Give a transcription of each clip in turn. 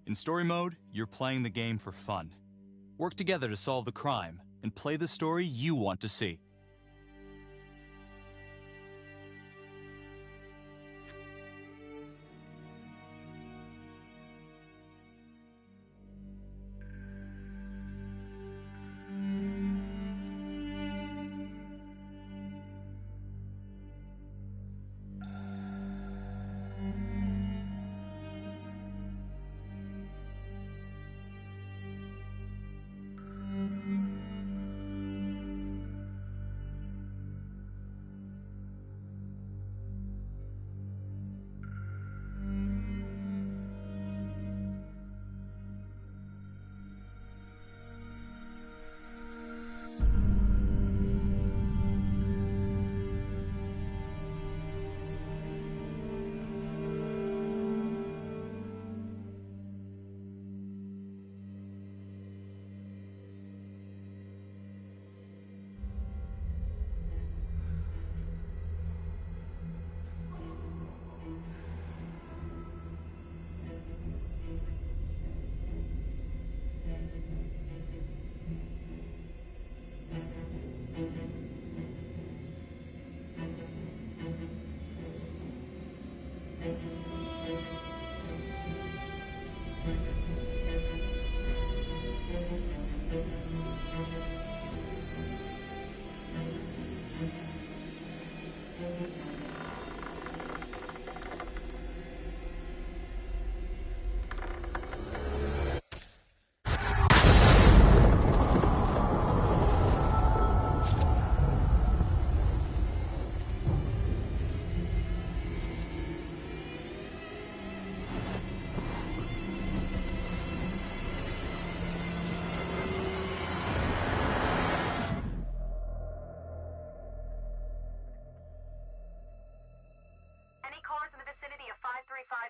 In story mode, you're playing the game for fun. Work together to solve the crime and play the story you want to see.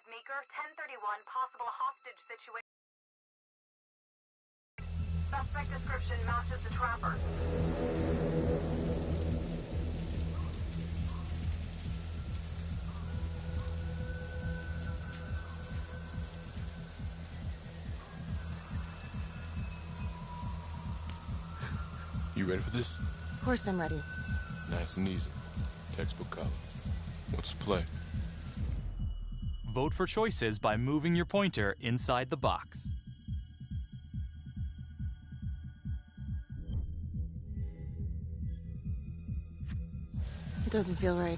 Meeker, 1031, possible hostage situation. Suspect description matches the trapper. You ready for this? Of course I'm ready. Nice and easy. Textbook column. What's the play? Vote for choices by moving your pointer inside the box. It doesn't feel right.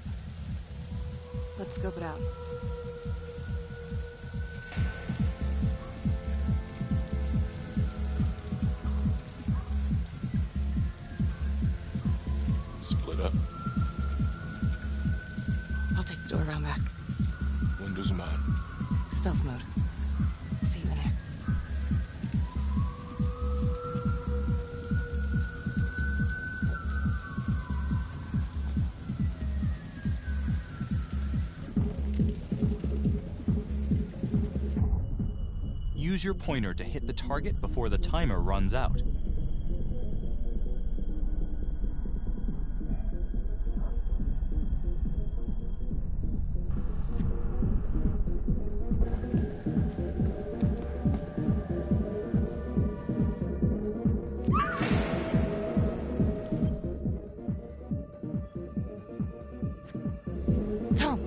Let's scope it out. Split up. I'll take the door around back. Windows mine. Stealth mode. I'll see you in there. Use your pointer to hit the target before the timer runs out. Tom!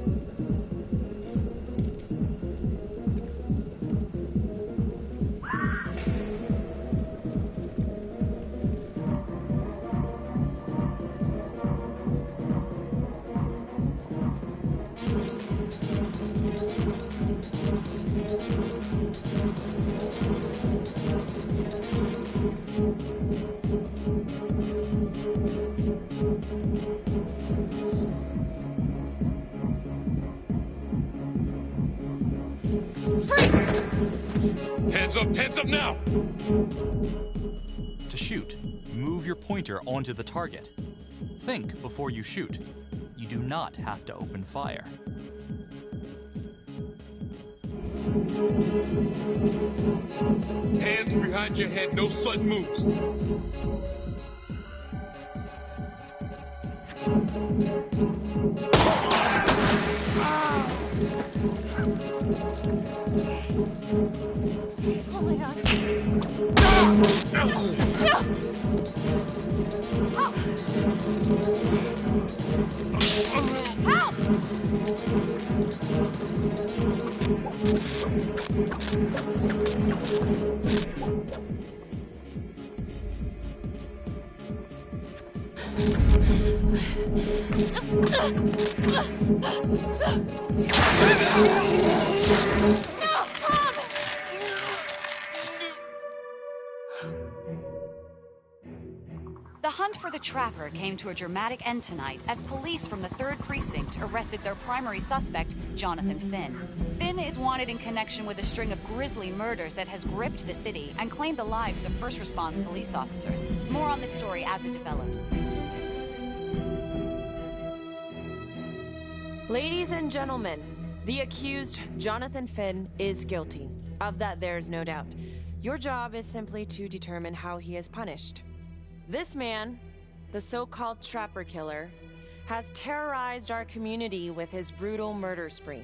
Hands up now! To shoot, move your pointer onto the target. Think before you shoot. You do not have to open fire. Hands behind your head, no sudden moves. Ah! Oh my god. Help! The hunt for the Trapper came to a dramatic end tonight as police from the 3rd Precinct arrested their primary suspect, Jonathan Finn. Finn is wanted in connection with a string of grisly murders that has gripped the city and claimed the lives of first response police officers. More on this story as it develops. Ladies and gentlemen, the accused, Jonathan Finn, is guilty. Of that, there's no doubt. Your job is simply to determine how he is punished. This man, the so-called Trapper Killer, has terrorized our community with his brutal murder spree,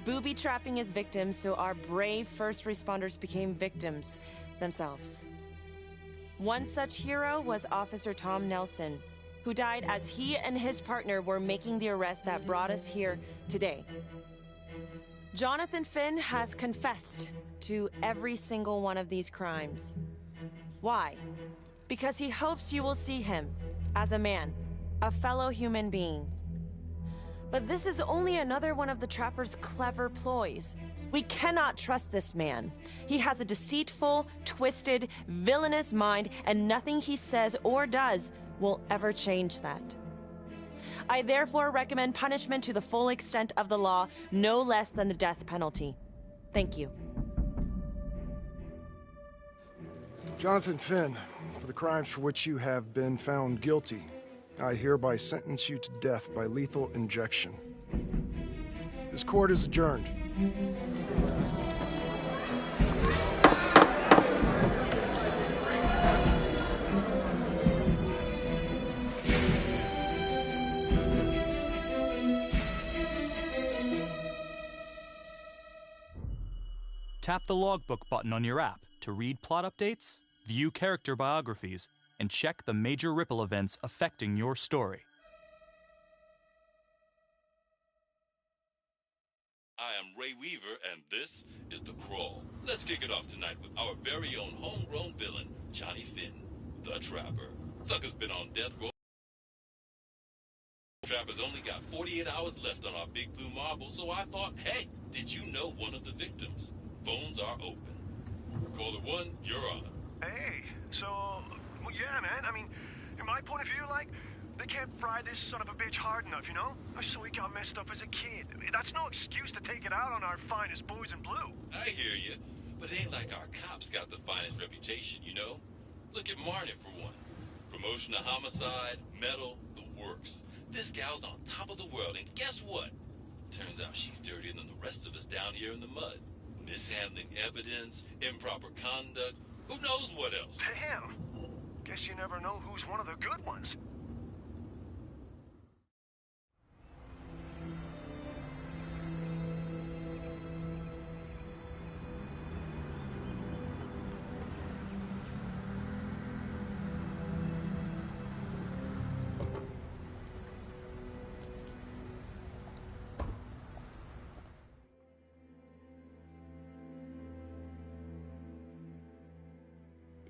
booby-trapping his victims so our brave first responders became victims themselves. One such hero was Officer Tom Nelson, who died as he and his partner were making the arrest that brought us here today. Jonathan Finn has confessed to every single one of these crimes. Why? Because he hopes you will see him as a man, a fellow human being. But this is only another one of the Trapper's clever ploys. We cannot trust this man. He has a deceitful, twisted, villainous mind, and nothing he says or does will ever change that. I therefore recommend punishment to the full extent of the law, no less than the death penalty. Thank you. Jonathan Finn, for the crimes for which you have been found guilty, I hereby sentence you to death by lethal injection. This court is adjourned. Tap the logbook button on your app to read plot updates, view character biographies, and check the major ripple events affecting your story. I am Ray Weaver, and this is The Crawl. Let's kick it off tonight with our very own homegrown villain, Johnny Finn, the Trapper. Sucker's been on death row. Trapper's only got 48 hours left on our big blue marble, so I thought, hey, did you know one of the victims? Phones are open. Caller 1, you're on. Hey, so, well, yeah, man, I mean, in my point of view, like, they can't fry this son of a bitch hard enough, you know? So he got messed up as a kid. That's no excuse to take it out on our finest boys in blue. I hear you, but it ain't like our cops got the finest reputation, you know? Look at Marnie, for one. Promotion to homicide, medal, the works. This gal's on top of the world, and guess what? Turns out she's dirtier than the rest of us down here in the mud. Mishandling evidence, improper conduct, who knows what else? Damn. Guess you never know who's one of the good ones.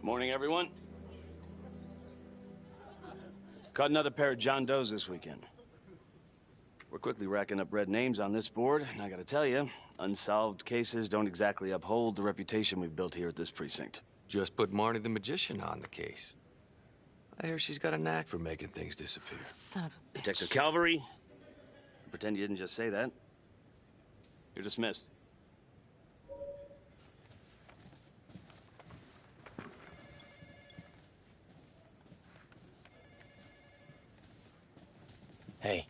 Morning, everyone. Caught another pair of John Does this weekend. We're quickly racking up red names on this board, and I gotta tell you, unsolved cases don't exactly uphold the reputation we've built here at this precinct. Just put Marnie the Magician on the case. I hear she's got a knack for making things disappear. Son of a bitch. Detective Calvary, pretend you didn't just say that. You're dismissed. Hey,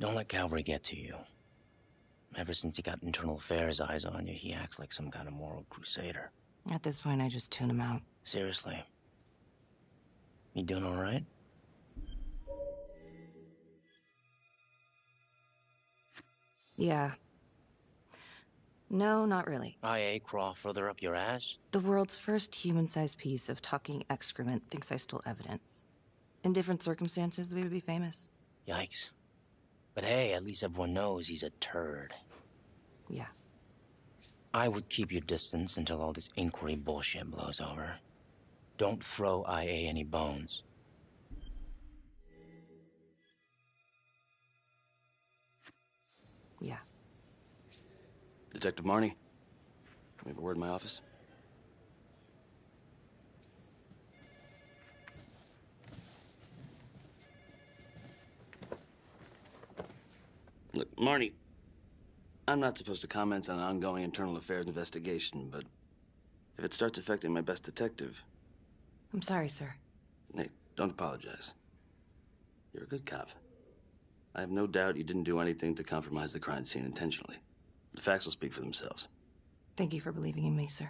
don't let Calvary get to you. Ever since he got internal affairs eyes on you, he acts like some kind of moral crusader. At this point, I just tune him out. Seriously. You doing all right? Yeah. No, not really. IA crawl further up your ass? The world's first human-sized piece of talking excrement thinks I stole evidence. In different circumstances, we would be famous. Yikes. But hey, at least everyone knows he's a turd. Yeah. I would keep your distance until all this inquiry bullshit blows over. Don't throw IA any bones. Yeah. Detective Marnie, can we have a word in my office? Look, Marnie, I'm not supposed to comment on an ongoing internal affairs investigation, but if it starts affecting my best detective... I'm sorry, sir. Hey, don't apologize. You're a good cop. I have no doubt you didn't do anything to compromise the crime scene intentionally. The facts will speak for themselves. Thank you for believing in me, sir.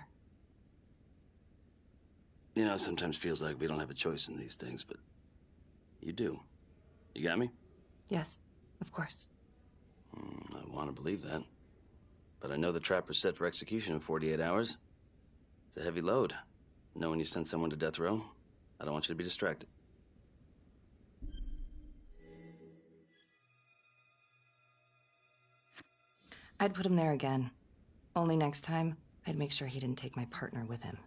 You know, it sometimes feels like we don't have a choice in these things, but you do. You got me? Yes, of course. I want to believe that. But I know the trapper's set for execution in 48 hours. It's a heavy load. Knowing you sent someone to death row, I don't want you to be distracted. I'd put him there again. Only next time, I'd make sure he didn't take my partner with him.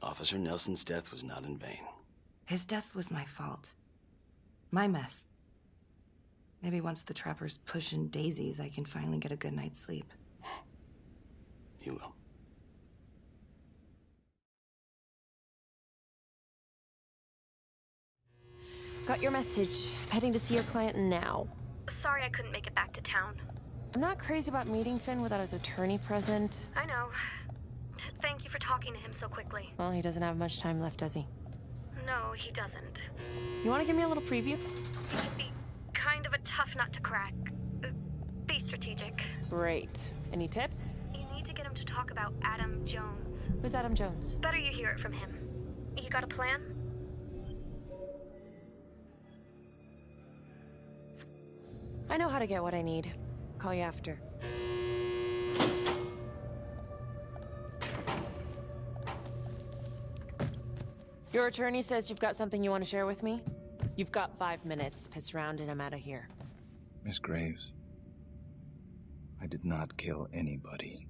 Officer Nelson's death was not in vain. His death was my fault. My mess. Maybe once the trapper's pushing daisies, I can finally get a good night's sleep. You will. Got your message. Heading to see your client now. Sorry I couldn't make it back to town. I'm not crazy about meeting Finn without his attorney present. I know. Thank you for talking to him so quickly. Well, he doesn't have much time left, does he? No, he doesn't. You want to give me a little preview? Kind of a tough nut to crack. Be strategic. Great. Any tips? You need to get him to talk about Adam Jones. Who's Adam Jones? Better you hear it from him. You got a plan? I know how to get what I need. Call you after. Your attorney says you've got something you want to share with me? You've got 5 minutes. Piss around and I'm out of here. Miss Graves, I did not kill anybody.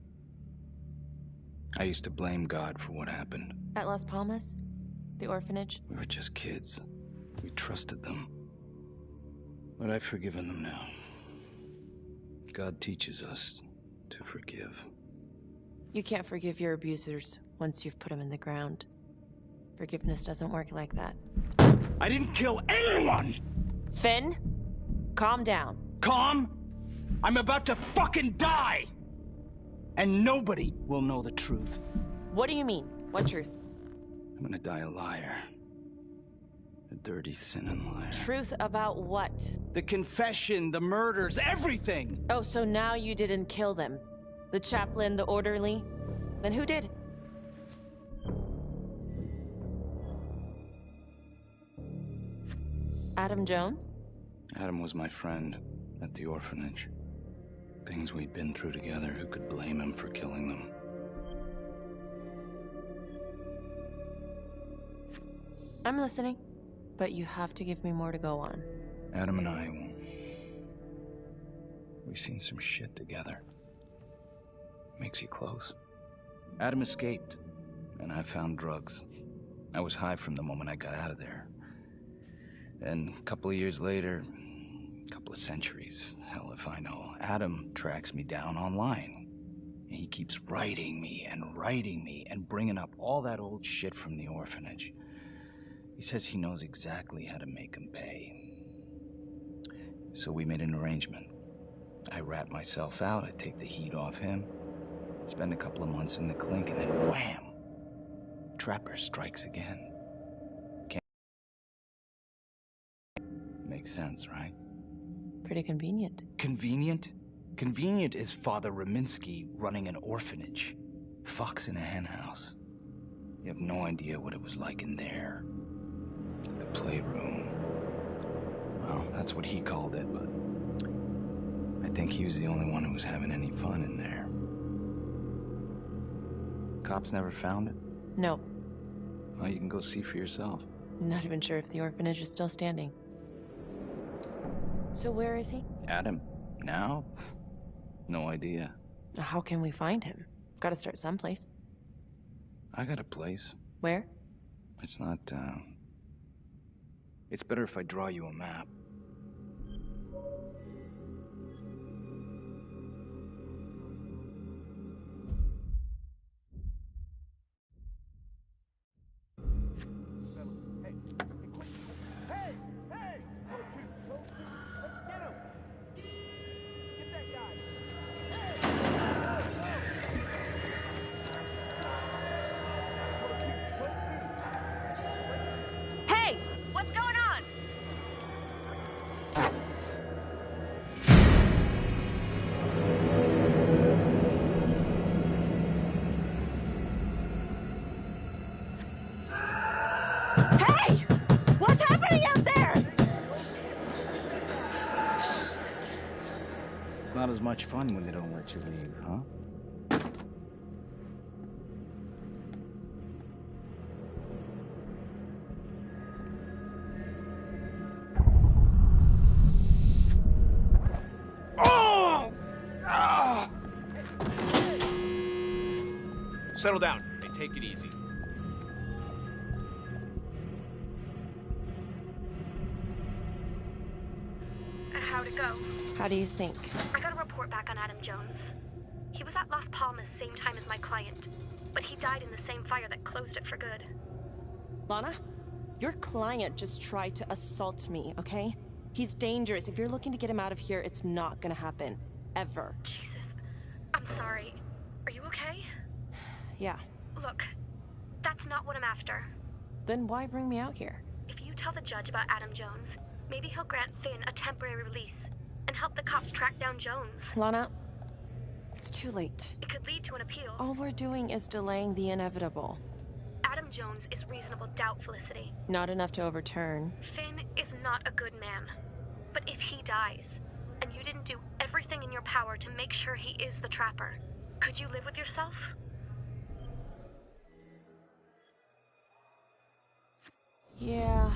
I used to blame God for what happened. At Las Palmas? The orphanage? We were just kids. We trusted them. But I've forgiven them now. God teaches us to forgive. You can't forgive your abusers once you've put them in the ground. Forgiveness doesn't work like that. I didn't kill anyone! Finn, calm down. Calm? I'm about to fucking die! And nobody will know the truth. What do you mean? What truth? I'm gonna die a liar. A dirty, sinning liar. Truth about what? The confession, the murders, everything! Oh, so now you didn't kill them? The chaplain, the orderly? Then who did? Adam Jones? Adam was my friend at the orphanage. Things we'd been through together, who could blame him for killing them? I'm listening, but you have to give me more to go on. Adam and I, we've seen some shit together. Makes you close. Adam escaped, and I found drugs. I was high from the moment I got out of there. And a couple of years later, a couple of centuries, hell if I know, Adam tracks me down online. And he keeps writing me and bringing up all that old shit from the orphanage. He says he knows exactly how to make him pay. So we made an arrangement. I rat myself out, I take the heat off him, spend a couple of months in the clink, and then wham! Trapper strikes again. Makes sense, right? Pretty convenient. Convenient? Convenient is Father Raminsky running an orphanage. Fox in a henhouse. You have no idea what it was like in there. The playroom. Well, that's what he called it, but I think he was the only one who was having any fun in there. Cops never found it? No. Well, you can go see for yourself. Not even sure if the orphanage is still standing. So where is he? Adam? Now? No idea. How can we find him? Gotta start someplace. I got a place. Where? It's not, It's better if I draw you a map. Hey! What's going on? Hey! What's happening out there? Shit. It's not as much fun when they don't let you leave, huh? Settle down and take it easy. How'd it go? How do you think? I got a report back on Adam Jones. He was at Las Palmas same time as my client, but he died in the same fire that closed it for good. Lana, your client just tried to assault me, okay? He's dangerous. If you're looking to get him out of here, it's not gonna happen. Ever. Jesus. I'm sorry. Are you okay? Yeah. Look, that's not what I'm after. Then why bring me out here? If you tell the judge about Adam Jones, maybe he'll grant Finn a temporary release and help the cops track down Jones. Lana, it's too late. It could lead to an appeal. All we're doing is delaying the inevitable. Adam Jones is reasonable doubt, Felicity. Not enough to overturn. Finn is not a good man. But if he dies, and you didn't do everything in your power to make sure he is the trapper, could you live with yourself? Yeah.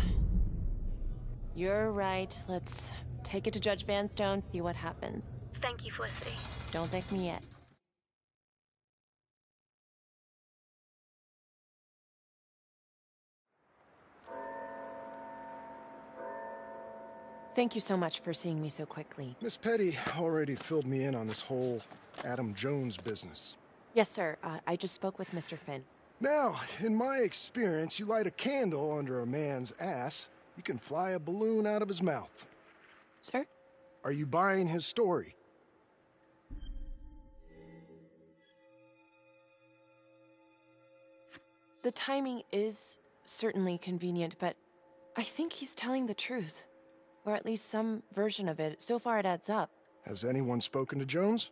You're right. Let's take it to Judge Vanstone, see what happens. Thank you, Felicity. Don't thank me yet. Thank you so much for seeing me so quickly. Miss Petty already filled me in on this whole Adam Jones business. Yes, sir. I just spoke with Mr. Finn. Now, in my experience, you light a candle under a man's ass, you can fly a balloon out of his mouth. Sir? Are you buying his story? The timing is certainly convenient, but I think he's telling the truth. Or at least some version of it. So far it adds up. Has anyone spoken to Jones?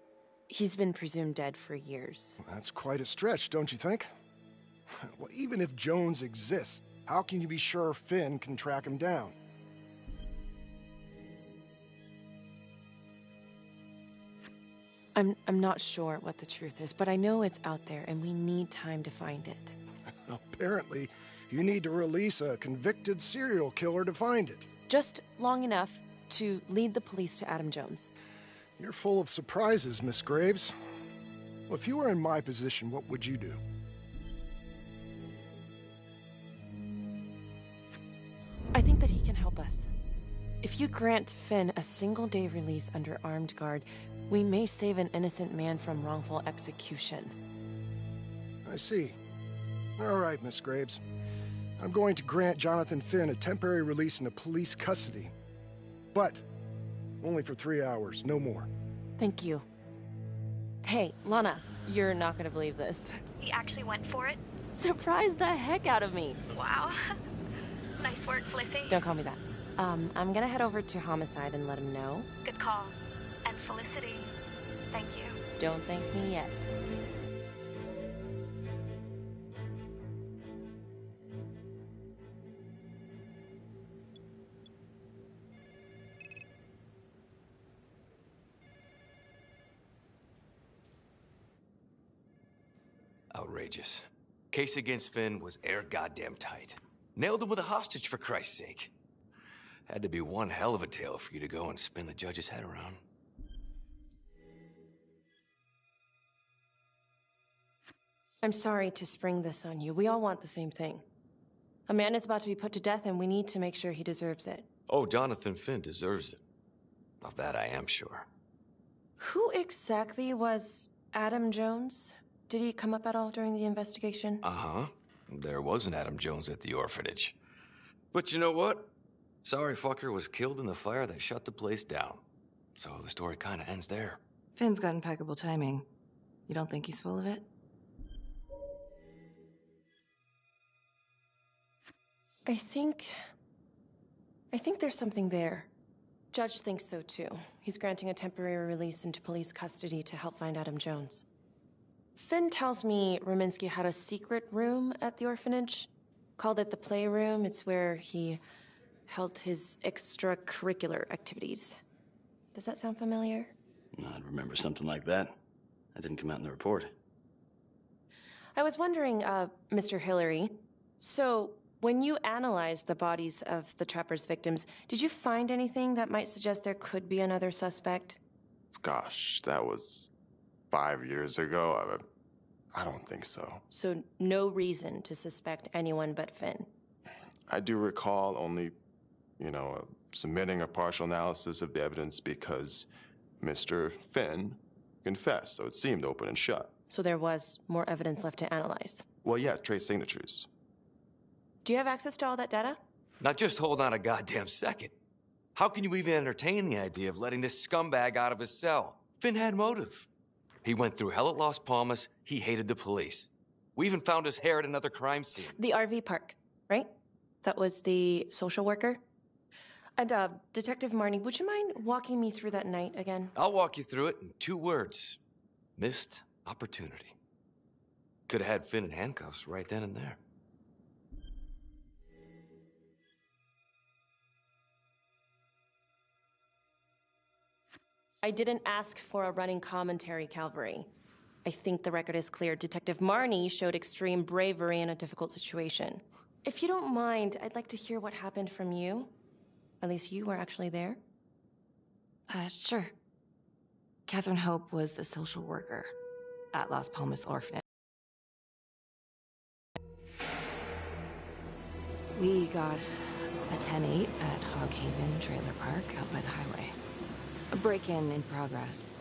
He's been presumed dead for years. That's quite a stretch, don't you think? Well, even if Jones exists, how can you be sure Finn can track him down? I'm not sure what the truth is, but I know it's out there and we need time to find it. Apparently, you need to release a convicted serial killer to find it. Just long enough to lead the police to Adam Jones. You're full of surprises, Miss Graves. Well, if you were in my position, what would you do? I think that he can help us. If you grant Finn a single-day release under armed guard, we may save an innocent man from wrongful execution. I see. All right, Miss Graves. I'm going to grant Jonathan Finn a temporary release into police custody. But only for 3 hours, no more. Thank you. Hey, Lana, you're not gonna believe this. He actually went for it? Surprised the heck out of me. Wow. Nice work, Felicity. Don't call me that. I'm gonna head over to Homicide and let him know. Good call. And Felicity, thank you. Don't thank me yet. Outrageous. Case against Finn was air goddamn tight. Nailed him with a hostage, for Christ's sake. Had to be one hell of a tale for you to go and spin the judge's head around. I'm sorry to spring this on you. We all want the same thing. A man is about to be put to death, and we need to make sure he deserves it. Oh, Jonathan Finn deserves it. Of that I am sure. Who exactly was Adam Jones? Did he come up at all during the investigation? Uh-huh. There was an Adam Jones at the orphanage. But you know what? Sorry fucker was killed in the fire that shut the place down. So the story kinda ends there. Finn's got impeccable timing. You don't think he's full of it? I think there's something there. Judge thinks so too. He's granting a temporary release into police custody to help find Adam Jones. Finn tells me Rominsky had a secret room at the orphanage. Called it the Playroom. It's where he held his extracurricular activities. Does that sound familiar? I'd remember something like that. That didn't come out in the report. I was wondering, Mr. Hillary, so when you analyzed the bodies of the Trapper's victims, did you find anything that might suggest there could be another suspect? Gosh, that was 5 years ago. I don't think so. So no reason to suspect anyone but Finn? I do recall only, submitting a partial analysis of the evidence because Mr. Finn confessed, so it seemed open and shut. So there was more evidence left to analyze? Well, yeah, trace signatures. Do you have access to all that data? Now just hold on a goddamn second. How can you even entertain the idea of letting this scumbag out of his cell? Finn had motive. He went through hell at Las Palmas. He hated the police. We even found his hair at another crime scene. The RV park, right? That was the social worker? And, Detective Marnie, would you mind walking me through that night again? I'll walk you through it in 2 words. Missed opportunity. Could have had Finn in handcuffs right then and there. I didn't ask for a running commentary, Calvary. I think the record is clear. Detective Marnie showed extreme bravery in a difficult situation. If you don't mind, I'd like to hear what happened from you. At least you were actually there. Sure. Catherine Hope was a social worker at Las Palmas Orphanage. We got a 10-8 at Hog Haven Trailer Park out by the highway. A break-in in progress.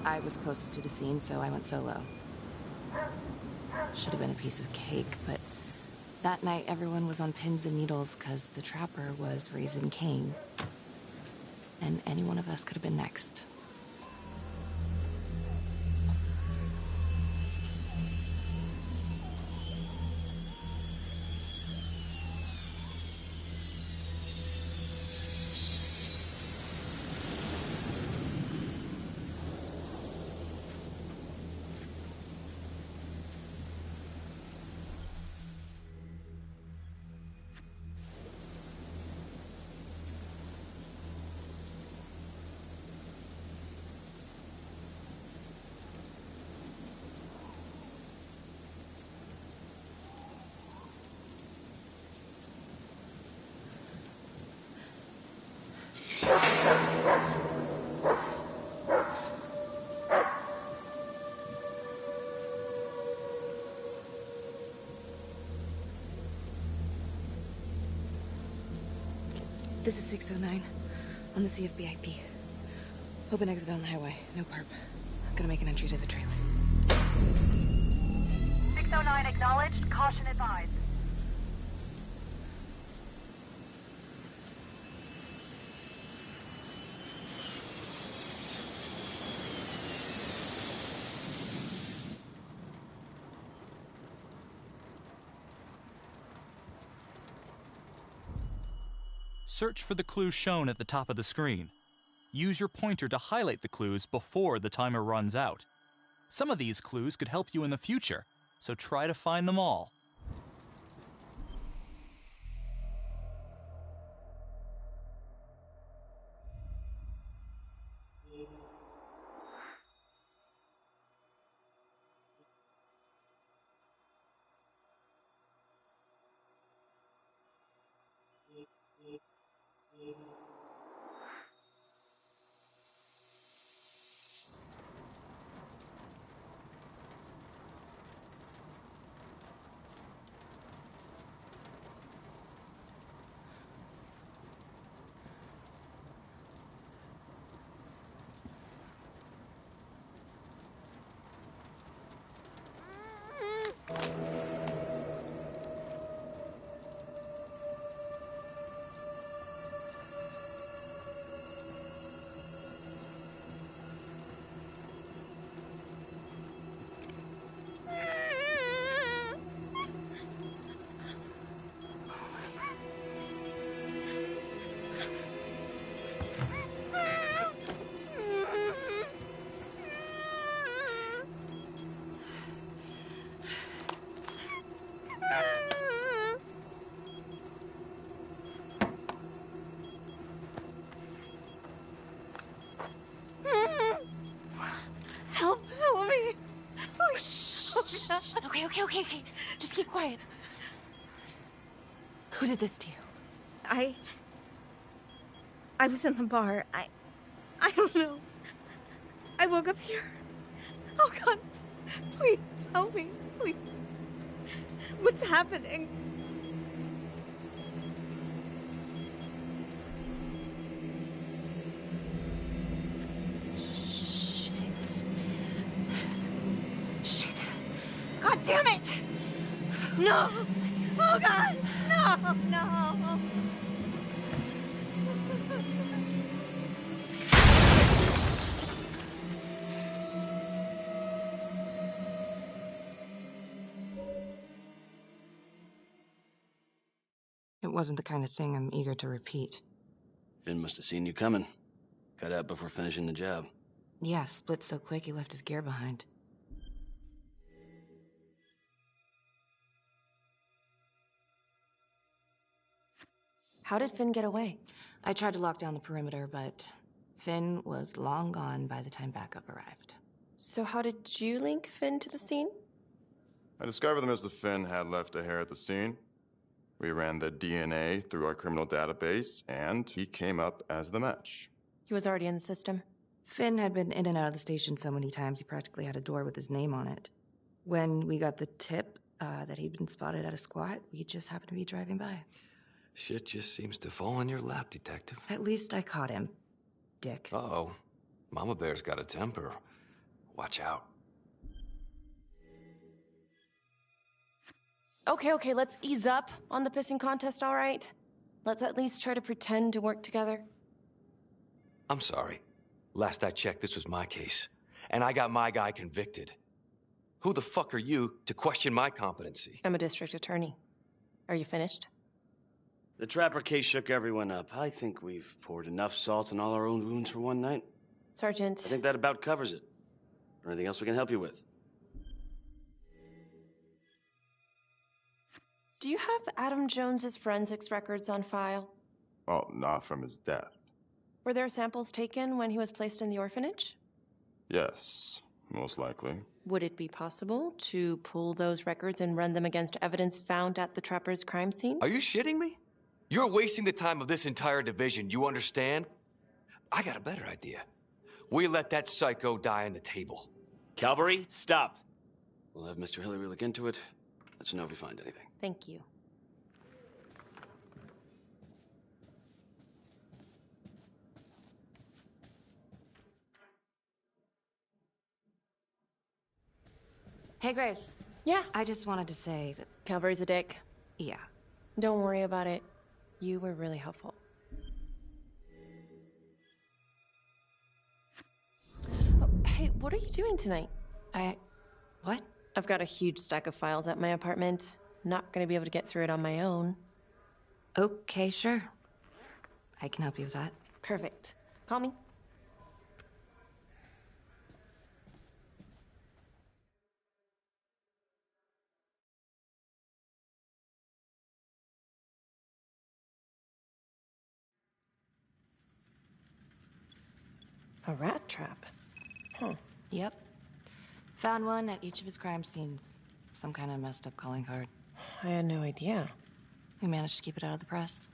I was closest to the scene, so I went solo. Should have been a piece of cake, but that night everyone was on pins and needles because the Trapper was raising Cain. And any one of us could have been next. This is 609 on the CFBIP. Open exit on the highway. No perp. I'm gonna make an entry to the trailer. 609 acknowledged. Caution advised. Search for the clues shown at the top of the screen. Use your pointer to highlight the clues before the timer runs out. Some of these clues could help you in the future, so try to find them all. Help me. Please. Okay. Just keep quiet. Who did this to you? I was in the bar. I don't know. I woke up here. Oh God, please help me, please. What's happening? Shit. God damn it! No! Oh God! No! It wasn't the kind of thing I'm eager to repeat. Finn must have seen you coming. Cut out before finishing the job. Yeah, split so quick he left his gear behind. How did Finn get away? I tried to lock down the perimeter, but Finn was long gone by the time backup arrived. So how did you link Finn to the scene? I discovered that Mr. Finn had left a hair at the scene. We ran the DNA through our criminal database, and he came up as the match. He was already in the system. Finn had been in and out of the station so many times he practically had a door with his name on it. When we got the tip that he'd been spotted at a squat, we just happened to be driving by. Shit just seems to fall in your lap, Detective. At least I caught him, dick. Uh-oh. Mama Bear's got a temper. Watch out. Okay, let's ease up on the pissing contest, all right? Let's at least try to pretend to work together. I'm sorry. Last I checked, this was my case. And I got my guy convicted. Who the fuck are you to question my competency? I'm a district attorney. Are you finished? The Trapper case shook everyone up. I think we've poured enough salt on all our own wounds for one night. Sergeant. I think that about covers it. Or anything else we can help you with? Do you have Adam Jones's forensics records on file? Well, not from his death. Were there samples taken when he was placed in the orphanage? Yes, most likely. Would it be possible to pull those records and run them against evidence found at the Trapper's crime scene? Are you shitting me? You're wasting the time of this entire division, you understand? I got a better idea. We let that psycho die on the table. Calvary, stop. We'll have Mr. Hillary look into it. Let you know if we find anything. Thank you. Hey, Graves. Yeah? I just wanted to say that... Calvary's a dick. Yeah. Don't worry about it. You were really helpful. Oh, hey, what are you doing tonight? What? I've got a huge stack of files at my apartment. Not gonna be able to get through it on my own. Okay, sure. I can help you with that. Perfect. Call me. A rat trap. Huh. Yep. Found one at each of his crime scenes. Some kind of messed up calling card. I had no idea. We managed to keep it out of the press.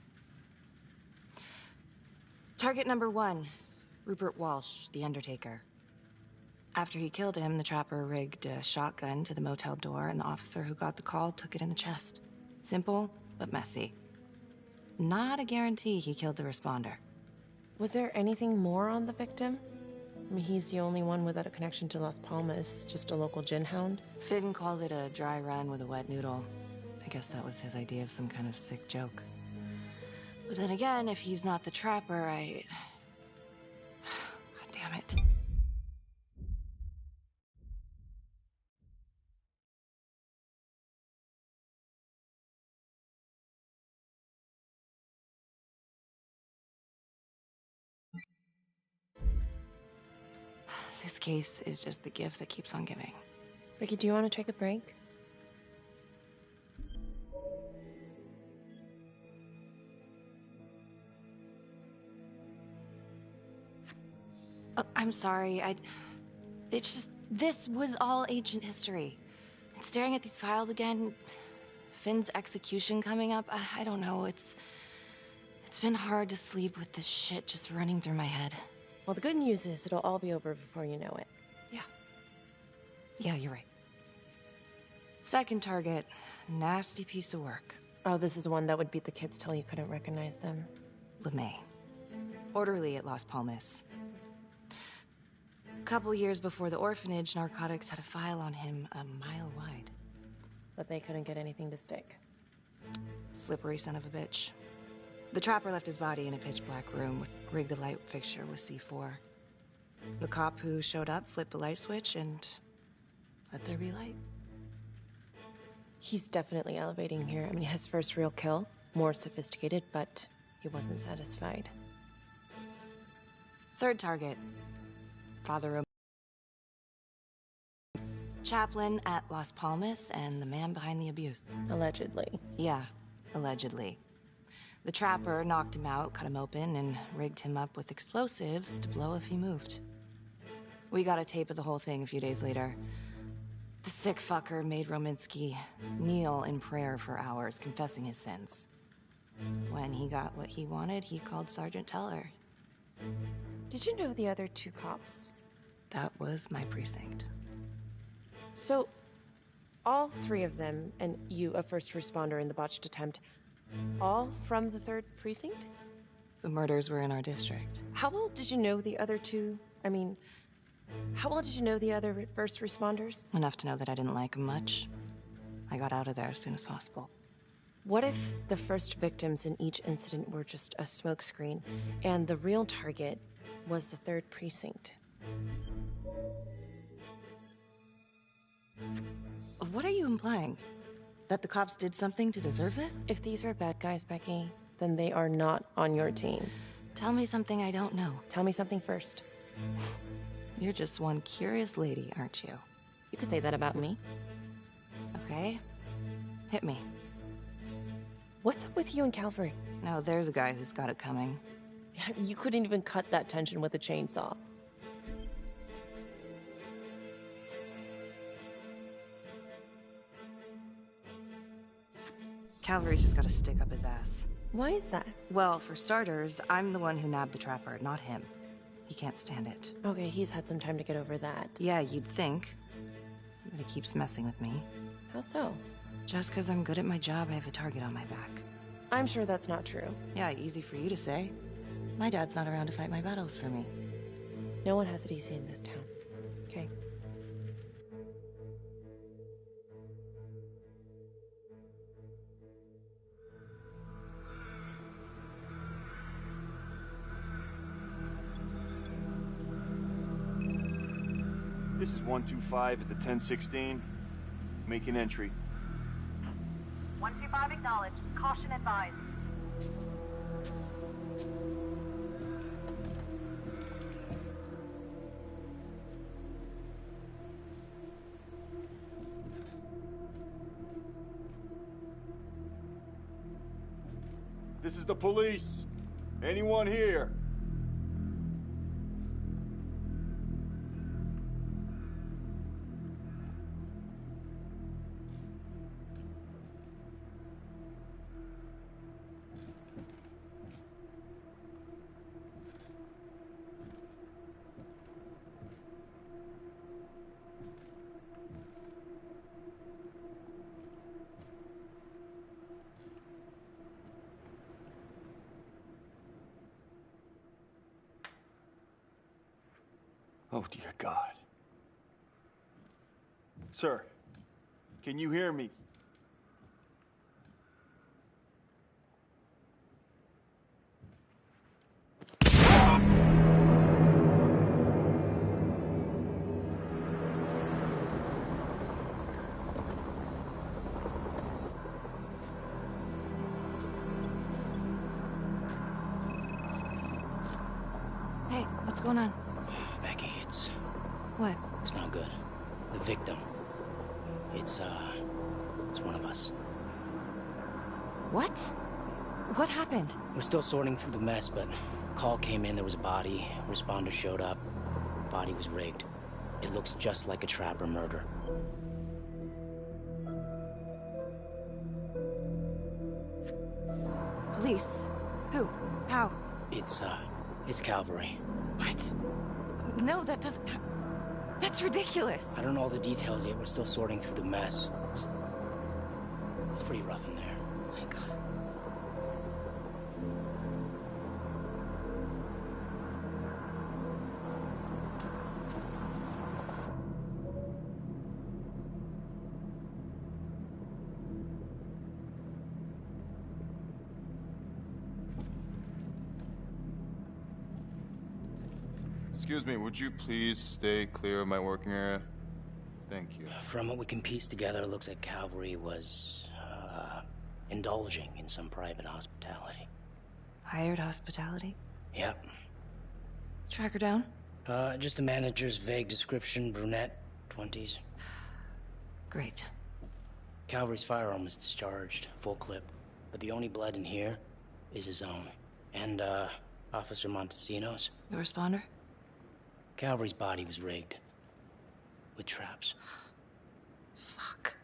Target number 1, Rupert Walsh, the Undertaker. After he killed him, the trapper rigged a shotgun to the motel door, and the officer who got the call took it in the chest. Simple, but messy. Not a guarantee he killed the responder. Was there anything more on the victim? I mean, he's the only one without a connection to Las Palmas, just a local gin hound. Finn called it a dry run with a wet noodle. I guess that was his idea of some kind of sick joke. But then again, if he's not the trapper, God damn it. This case is just the gift that keeps on giving. Ricky, do you want to take a break? I'm sorry, it's just, this was all ancient history. And staring at these files again, Finn's execution coming up, I don't know, it's been hard to sleep with this shit just running through my head. Well, the good news is it'll all be over before you know it. Yeah, you're right. Second target, nasty piece of work. Oh, this is the one that would beat the kids till you couldn't recognize them. LeMay. Orderly at Las Palmas. A couple years before the orphanage, narcotics had a file on him a mile wide. But they couldn't get anything to stick. Slippery son of a bitch. The trapper left his body in a pitch-black room, rigged a light fixture with C4. The cop who showed up flipped the light switch and let there be light. He's definitely elevating here. I mean, his first real kill, more sophisticated, but he wasn't satisfied. Third target, Father Chaplain at Las Palmas and the man behind the abuse. Allegedly. Yeah, allegedly. The trapper knocked him out, cut him open, and rigged him up with explosives to blow if he moved. We got a tape of the whole thing a few days later. The sick fucker made Rominsky kneel in prayer for hours, confessing his sins. When he got what he wanted, he called Sergeant Teller. Did you know the other 2 cops? That was my precinct. So, all 3 of them, and you, a first responder in the botched attempt, all from the 3rd precinct? The murders were in our district. How well did you know the other 2? I mean, how well did you know the other first responders? Enough to know that I didn't like them much. I got out of there as soon as possible. What if the first victims in each incident were just a smokescreen, and the real target was the 3rd precinct? What are you implying? That the cops did something to deserve this? If these are bad guys, Becky, then they are not on your team. Tell me something I don't know. Tell me something first. You're just one curious lady, aren't you? You could say that about me. Okay. Hit me. What's up with you and Calvary? No, there's a guy who's got it coming. You couldn't even cut that tension with a chainsaw. Calvary's just gotta stick up his ass. Why is that? Well, for starters, I'm the one who nabbed the trapper, not him. He can't stand it. Okay, he's had some time to get over that. Yeah, you'd think. But he keeps messing with me. How so? Just because I'm good at my job, I have a target on my back. I'm sure that's not true. Yeah, easy for you to say. My dad's not around to fight my battles for me. No one has it easy in this town. Okay? This is 125 at the 1016. Make an entry. 125 acknowledged. Caution advised. This is the police. Anyone here? Oh, dear God. Sir, can you hear me? Hey, what's going on? Becky, it's... What? It's not good. The victim. It's one of us. What? What happened? We're still sorting through the mess, but call came in, there was a body. Responder showed up. Body was rigged. It looks just like a trapper murder. Police? Who? How? It's Calvary. What? No, that doesn't... That's ridiculous. I don't know all the details yet. We're still sorting through the mess. It's pretty rough in there. Oh my God. Excuse me, would you please stay clear of my working area? Thank you. From what we can piece together, it looks like Calvary was, indulging in some private hospitality. Hired hospitality? Yep. Track her down? Just a manager's vague description, brunette, 20s. Great. Calvary's firearm was discharged, full clip. But the only blood in here is his own. And, Officer Montesino's. The responder? Calvary's body was rigged. With traps. Fuck.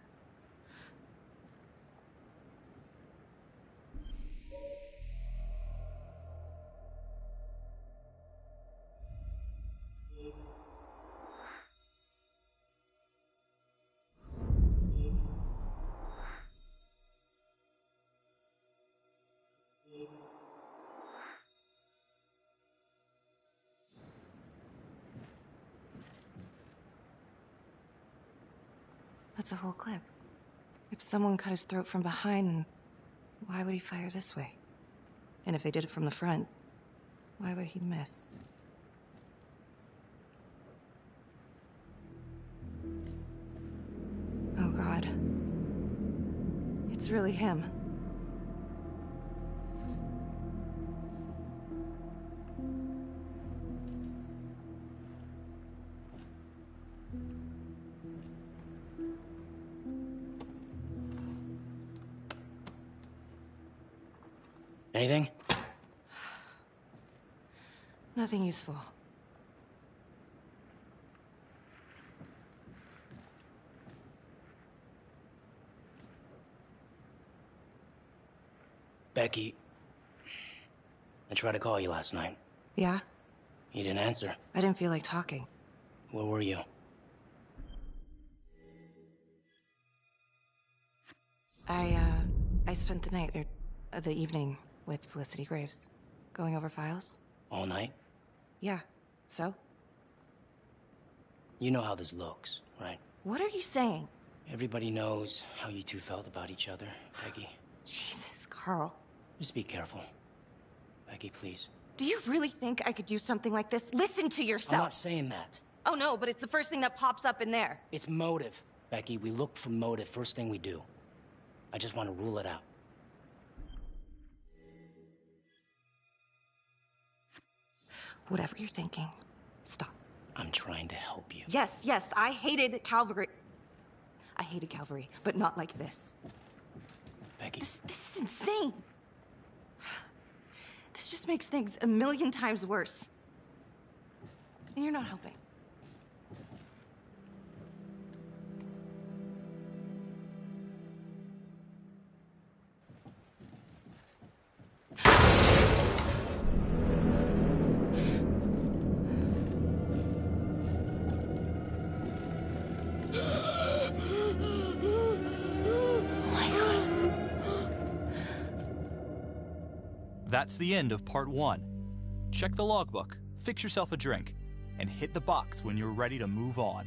That's a whole clip. If someone cut his throat from behind, then why would he fire this way? And if they did it from the front, why would he miss? Oh God. It's really him. Anything? Nothing useful. Becky, I tried to call you last night. Yeah? You didn't answer. I didn't feel like talking. Where were you? I spent the night, or the evening, with Felicity Graves. Going over files. All night? Yeah. So? You know how this looks, right? What are you saying? Everybody knows how you two felt about each other, Becky. Jesus, Carl. Just be careful. Becky, please. Do you really think I could do something like this? Listen to yourself. I'm not saying that. Oh no, but it's the first thing that pops up in there. It's motive. Becky, we look for motive first thing we do. I just want to rule it out. Whatever you're thinking, stop. I'm trying to help you. Yes, I hated Calvary. I hated Calvary, but not like this. Becky. This is insane. This just makes things a million times worse. And you're not helping. That's the end of part 1. Check the logbook, fix yourself a drink. and hit the box when you're ready to move on.